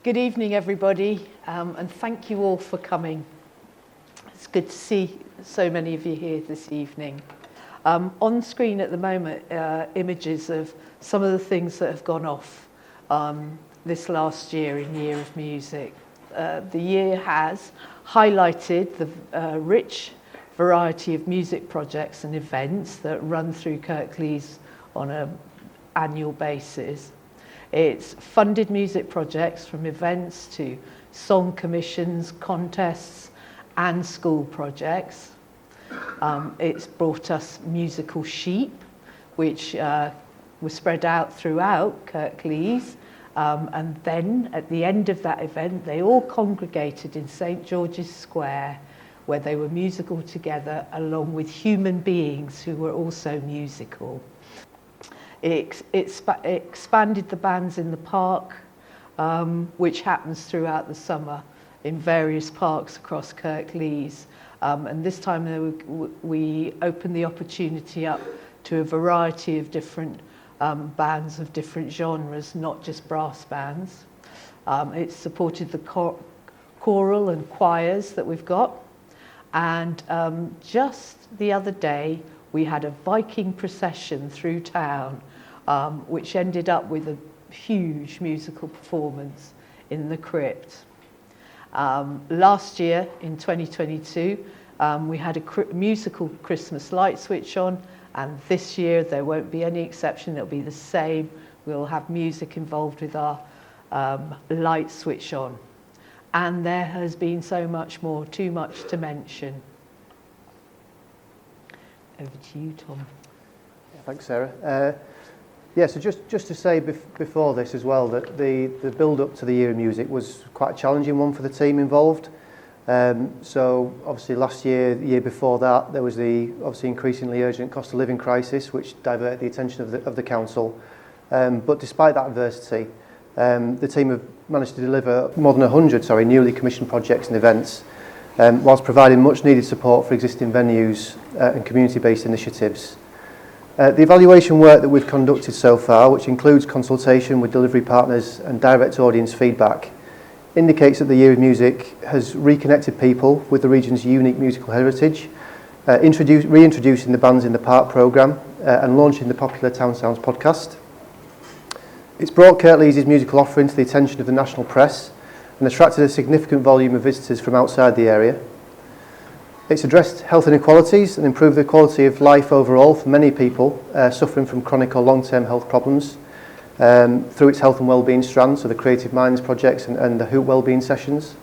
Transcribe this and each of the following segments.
Good evening, everybody, and thank you all for coming. It's good to see so many of you here this evening. On screen at the moment, images of some of the things that have gone off this last year in Year of Music. The year has highlighted the rich variety of music projects and events that run through Kirklees on an annual basis. It's funded music projects from events to song commissions, contests and school projects. It's brought us musical sheep, which were spread out throughout Kirklees. And then at the end of that event, they all congregated in St. George's Square, where they were musical together along with human beings who were also musical. It expanded the bands in the park, which happens throughout the summer in various parks across Kirklees. And this time we opened the opportunity up to a variety of different bands of different genres, not just brass bands. It supported the choral and choirs that we've got. And just the other day, we had a Viking procession through town, which ended up with a huge musical performance in the crypt. Last year, in 2022, we had a musical Christmas light switch on, and this year there won't be any exception, it'll be the same. We'll have music involved with our light switch on. And there has been so much more, too much to mention. Over to you, Tom. Thanks, Sarah. So just to say before this as well, that the build-up to the Year of Music was quite a challenging one for the team involved. So obviously last year, the year before that, there was the obviously increasingly urgent cost of living crisis, which diverted the attention of the council. But despite that adversity, the team have managed to deliver more than 100 newly commissioned projects and events, whilst providing much needed support for existing venues and community-based initiatives. The evaluation work that we've conducted so far, which includes consultation with delivery partners and direct audience feedback, indicates that the Year of Music has reconnected people with the region's unique musical heritage, reintroducing the Bands in the Park programme and launching the popular Town Sounds podcast. It's brought Kirklees' musical offering to the attention of the national press and attracted a significant volume of visitors from outside the area. It's addressed health inequalities and improved the quality of life overall for many people suffering from chronic or long-term health problems through its health and wellbeing strand, so the Creative Minds projects and the Hoot Wellbeing sessions.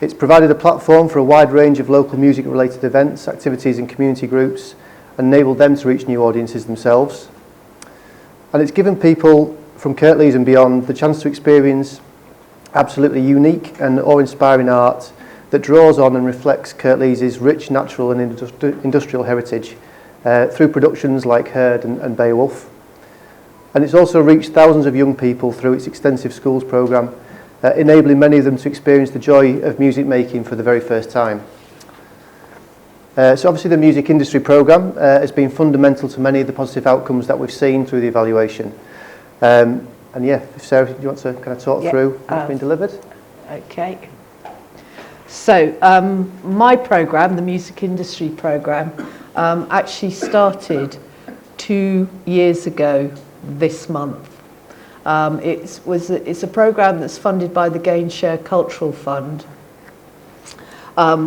It's provided a platform for a wide range of local music-related events, activities and community groups, and enabled them to reach new audiences themselves. And it's given people from Kirklees and beyond the chance to experience absolutely unique and awe-inspiring art that draws on and reflects Kirklees' rich natural and industrial heritage through productions like Herd and Beowulf. And it's also reached thousands of young people through its extensive schools programme, enabling many of them to experience the joy of music making for the very first time. So obviously the music industry programme has been fundamental to many of the positive outcomes that we've seen through the evaluation. And Sarah, do you want to kind of talk through what's been delivered? Okay. So my programme, the music industry programme, actually started 2 years ago this month. It's a programme that's funded by the Gainshare Cultural Fund,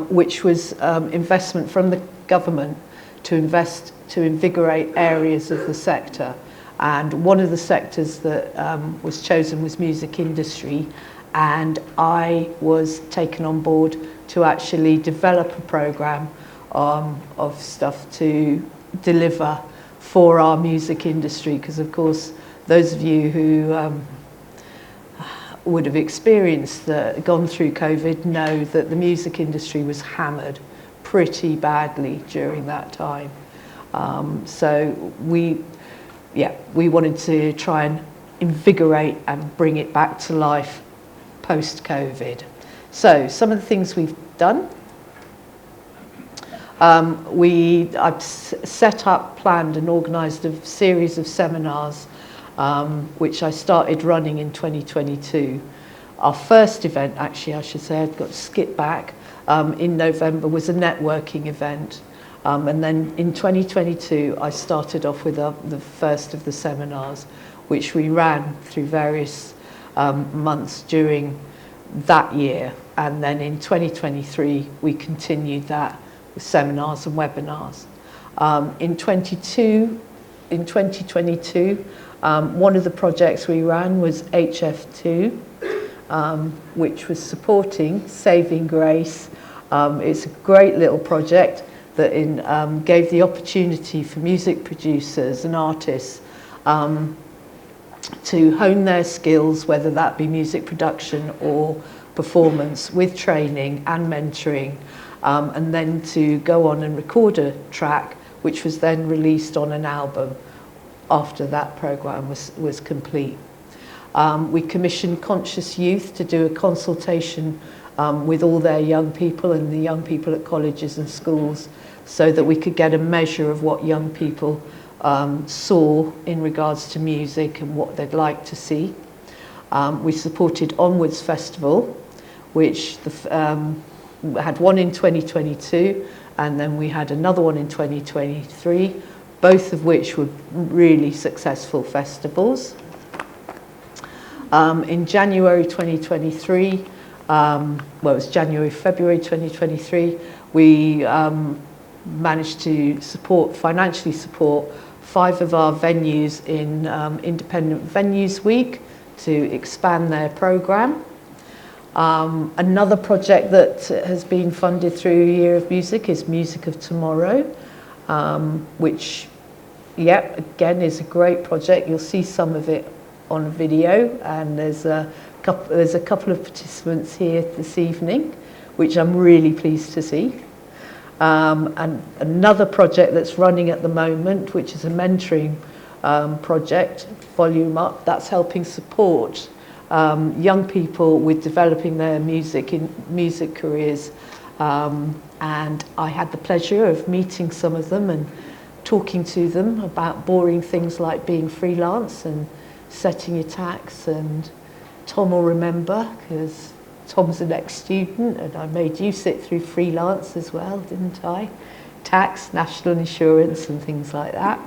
which was investment from the government to invest to invigorate areas of the sector. And one of the sectors that was chosen was music industry, and I was taken on board to actually develop a programme of stuff to deliver for our music industry, because of course those of you who would have gone through COVID know that the music industry was hammered pretty badly during that time. So we wanted to try and invigorate and bring it back to life post-COVID. So some of the things we've done. I've set up, planned and organised a series of seminars which I started running in 2022 Our first event, actually, I should say, I've got to skip back, in November was a networking event. And then in 2022, I started off with the first of the seminars, which we ran through various months during that year. And then in 2023, we continued that with seminars and webinars. In 2022, one of the projects we ran was HF2, which was supporting Saving Grace. It's a great little project that gave the opportunity for music producers and artists to hone their skills, whether that be music production or performance, with training and mentoring, and then to go on and record a track, which was then released on an album after that programme was complete. We commissioned Conscious Youth to do a consultation with all their young people and the young people at colleges and schools, so that we could get a measure of what young people saw in regards to music and what they'd like to see. We supported Onwards Festival, which had one in 2022, and then we had another one in 2023, both of which were really successful festivals. In January 2023, well, it was February 2023, we managed to financially support 5 of our venues in Independent Venues Week to expand their programme. Another project that has been funded through Year of Music is Music of Tomorrow, which, again, is a great project. You'll see some of it on video, and there's a couple of participants here this evening, which I'm really pleased to see. And another project that's running at the moment, which is a mentoring project, Volume Up, that's helping support young people with developing their music careers. And I had the pleasure of meeting some of them and talking to them about boring things like being freelance and setting your tax. And Tom will remember, because Tom's an ex-student, and I made you sit through freelance as well, didn't I? Tax, national insurance and things like that.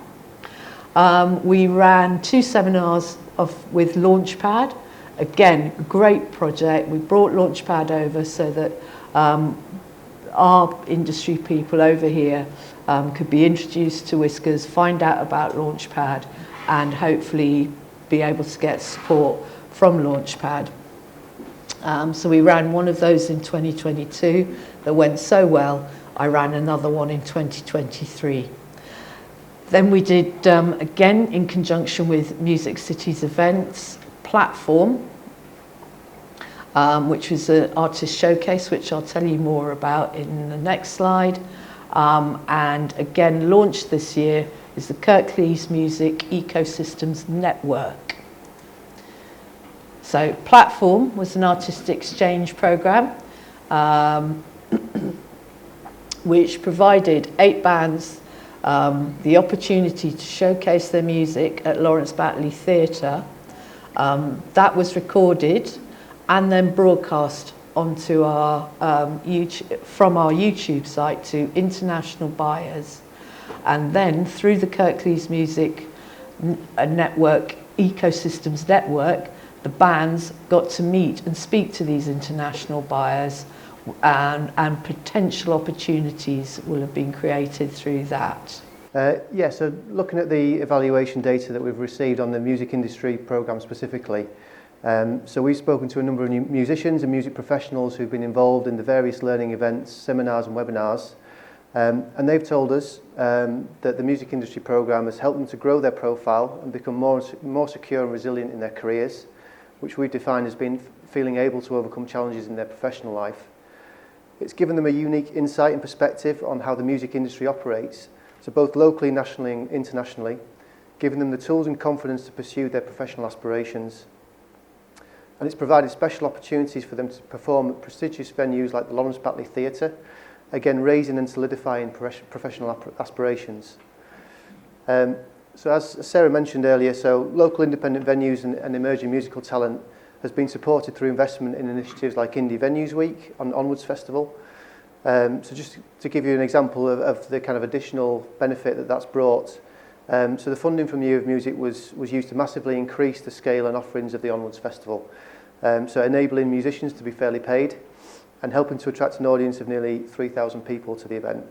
We ran 2 seminars with Launchpad. Again, great project. We brought Launchpad over so that our industry people over here could be introduced to Whiskers, find out about Launchpad, and hopefully be able to get support from Launchpad. So we ran one of those in 2022 that went so well, I ran another one in 2023. Then we did, again, in conjunction with Music City's events, Platform, which was an artist showcase, which I'll tell you more about in the next slide. And again, launched this year is the Kirklees Music Ecosystems Network. So Platform was an artist exchange programme which provided 8 bands the opportunity to showcase their music at Lawrence Batley Theatre. That was recorded and then broadcast onto our from our YouTube site to international buyers. And then through the Kirklees Music Network, Ecosystems Network, the bands got to meet and speak to these international buyers, and potential opportunities will have been created through that. So looking at the evaluation data that we've received on the music industry programme specifically, so we've spoken to a number of musicians and music professionals who've been involved in the various learning events, seminars and webinars, and they've told us that the music industry programme has helped them to grow their profile and become more secure and resilient in their careers, which we define as being feeling able to overcome challenges in their professional life. It's given them a unique insight and perspective on how the music industry operates, so both locally, nationally and internationally, giving them the tools and confidence to pursue their professional aspirations. And it's provided special opportunities for them to perform at prestigious venues like the Lawrence Batley Theatre, again raising and solidifying professional aspirations. So as Sarah mentioned earlier, so local independent venues and emerging musical talent has been supported through investment in initiatives like Indie Venues Week and Onwards Festival. So just to give you an example of the kind of additional benefit that that's brought. So the funding from the Year of Music was used to massively increase the scale and offerings of the Onwards Festival. So enabling musicians to be fairly paid and helping to attract an audience of nearly 3,000 people to the event.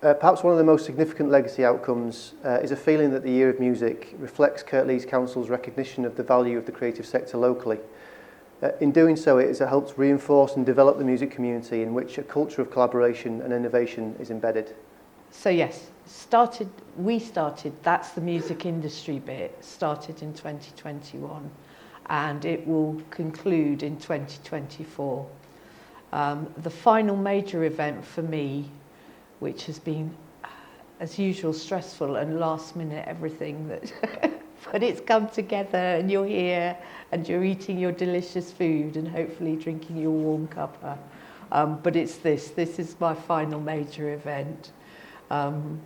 Perhaps one of the most significant legacy outcomes is a feeling that the Year of Music reflects Kirklees Council's recognition of the value of the creative sector locally. In doing so, it has helped reinforce and develop the music community in which a culture of collaboration and innovation is embedded. So yes, we started, that's the music industry bit, started in 2021 and it will conclude in 2024. The final major event for me, which has been, as usual, stressful and last minute everything that but it's come together and you're here and you're eating your delicious food and hopefully drinking your warm cuppa. But it's this is my final major event. And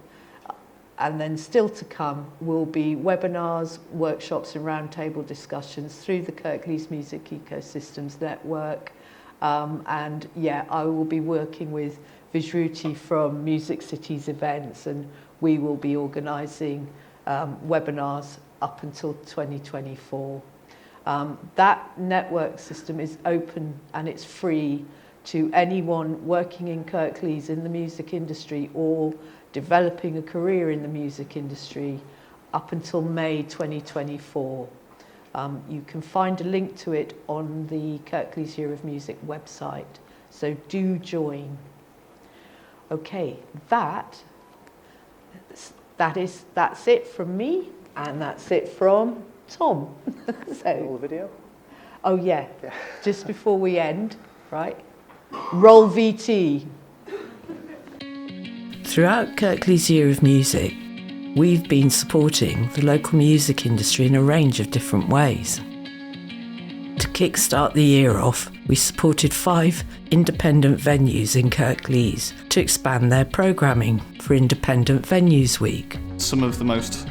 then still to come will be webinars, workshops and roundtable discussions through the Kirklees Music Ecosystems Network. And yeah, I will be working with Vishruti from Music Cities events and we will be organising webinars up until 2024. That network system is open and it's free to anyone working in Kirklees in the music industry or developing a career in the music industry up until May 2024. You can find a link to it on the Kirklees Year of Music website, so do join. Okay, that's it from me, and that's it from Tom. Roll the video. Oh yeah, just before we end, right? Roll VT. Throughout Kirklees Year of Music, we've been supporting the local music industry in a range of different ways. To kickstart the year off, we supported 5 independent venues in Kirklees to expand their programming for Independent Venues Week. Some of the most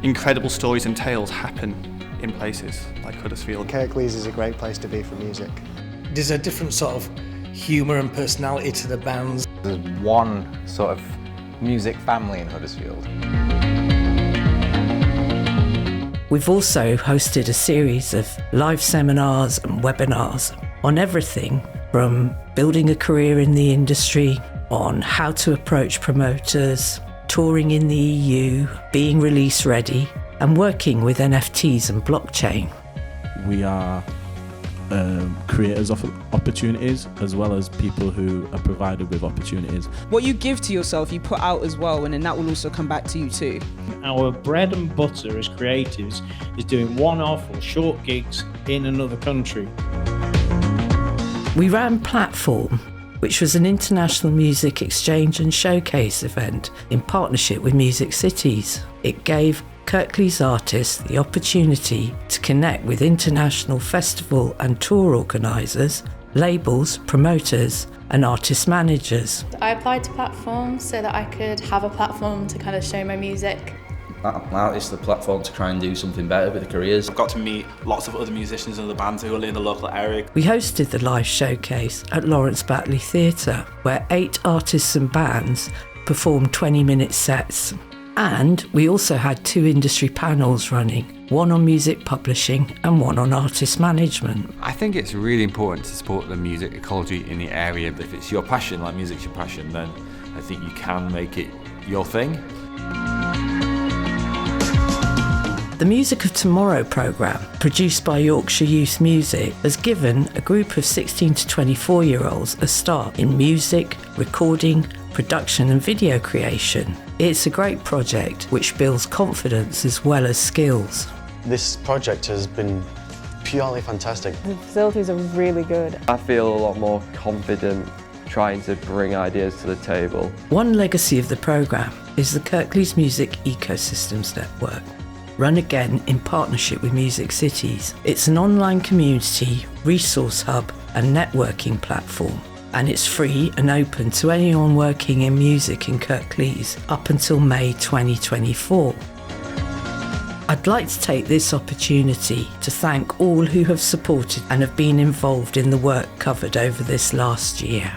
incredible stories and tales happen in places like Huddersfield. Kirklees is a great place to be for music. There's a different sort of humour and personality to the bands. There's one sort of music family in Huddersfield. We've also hosted a series of live seminars and webinars on everything from building a career in the industry, on how to approach promoters, touring in the EU, being release ready, and working with NFTs and blockchain. We are creators of opportunities as well as people who are provided with opportunities. What you give to yourself, you put out as well, and then that will also come back to you too. Our bread and butter as creatives is doing one-off or short gigs in another country. We ran Platform, which was an international music exchange and showcase event in partnership with Music Cities. It gave Kirklees artists the opportunity to connect with international festival and tour organisers, labels, promoters and artist managers. I applied to Platform so that I could have a platform to kind of show my music. Artists the platform to try and do something better with their careers. I've got to meet lots of other musicians and other bands who are in the local area. We hosted the live showcase at Lawrence Batley Theatre, where 8 artists and bands performed 20-minute sets. And we also had 2 industry panels running, one on music publishing and one on artist management. I think it's really important to support the music ecology in the area. If it's your passion, like music's your passion, then I think you can make it your thing. The Music of Tomorrow programme, produced by Yorkshire Youth Music, has given a group of 16 to 24-year-olds a start in music, recording, production and video creation. It's a great project which builds confidence as well as skills. This project has been purely fantastic. The facilities are really good. I feel a lot more confident trying to bring ideas to the table. One legacy of the programme is the Kirklees Music Ecosystems Network, run again in partnership with Music Cities. It's an online community, resource hub and networking platform, and it's free and open to anyone working in music in Kirklees up until May 2024. I'd like to take this opportunity to thank all who have supported and have been involved in the work covered over this last year.